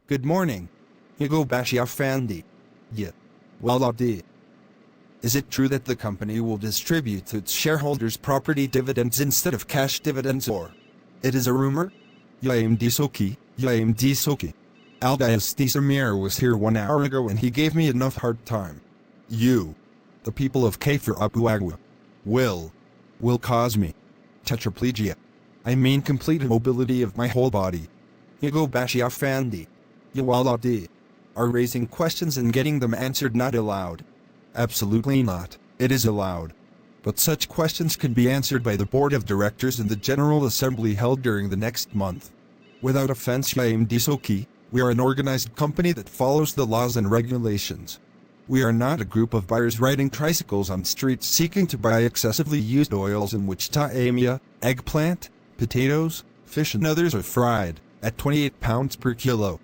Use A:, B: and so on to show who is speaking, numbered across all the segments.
A: Good morning. Yagobashi Afandi. Yeah. Well, Abdi. Is it true that the company will distribute to its shareholders property dividends instead of cash dividends, or it is a rumor? Yaimdi Soki. Aldayas Samir was here 1 hour ago and he gave me enough hard time. You, the people of Kafir Abuagwa, will cause me tetraplegia. I mean complete immobility of my whole body. Yagobashi Afandi. Yawaladi. Are raising questions and getting them answered not allowed? Absolutely not. It is allowed. But such questions can be answered by the Board of Directors in the General Assembly held during the next month. Without offense, Yaimdi Soki, we are an organized company that follows the laws and regulations. We are not a group of buyers riding tricycles on streets seeking to buy excessively used oils in which taamia, eggplant, potatoes, fish and others are fried, at 28 pounds per kilo.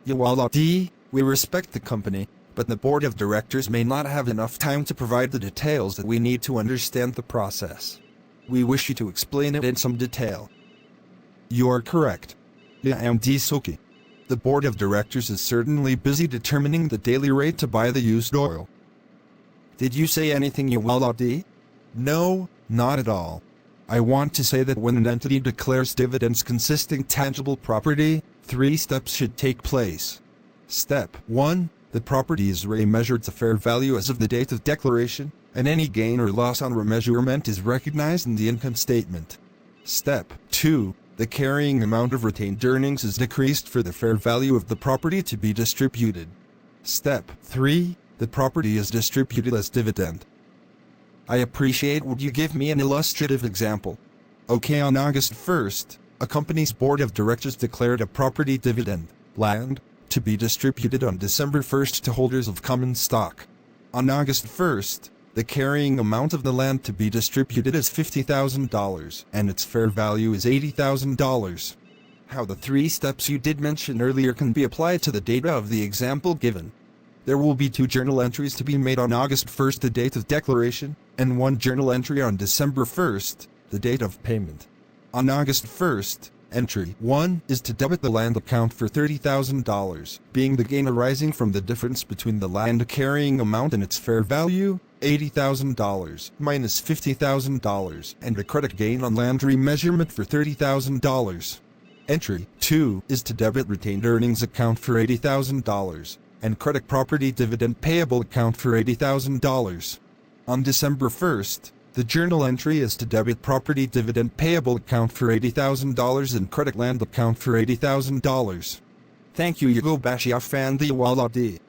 A: Yawaladi, we respect the company, but the Board of Directors may not have enough time to provide the details that we need to understand the process. We wish you to explain it in some detail. You are correct. Yaimdi Soki. The Board of Directors is certainly busy determining the daily rate to buy the used oil. Did you say anything, Yawaladi? No, not at all. I want to say that when an entity declares dividends consisting tangible property, 3 steps should take place. Step 1. The property is remeasured to fair value as of the date of declaration, and any gain or loss on remeasurement is recognized in the income statement. Step 2. The carrying amount of retained earnings is decreased for the fair value of the property to be distributed. Step 3. The property is distributed as dividend. I appreciate. Would you give me an illustrative example? Okay, on August 1st, a company's Board of Directors declared a property dividend, land, to be distributed on December 1st to holders of common stock. On August 1st, the carrying amount of the land to be distributed is $50,000, and its fair value is $80,000. How the 3 steps you did mention earlier can be applied to the data of the example given. There will be 2 journal entries to be made on August 1st, the date of declaration, and 1 journal entry on December 1st, the date of payment. On August 1st, Entry 1 is to debit the land account for $30,000, being the gain arising from the difference between the land carrying amount and its fair value, $80,000 minus $50,000, and a credit gain on land remeasurement for $30,000. Entry 2 is to debit retained earnings account for $80,000, and credit property dividend payable account for $80,000. On December 1st, the journal entry is to debit property dividend payable account for $80,000 and credit land account for $80,000. Thank you, Yagobashi Afandi Waladi.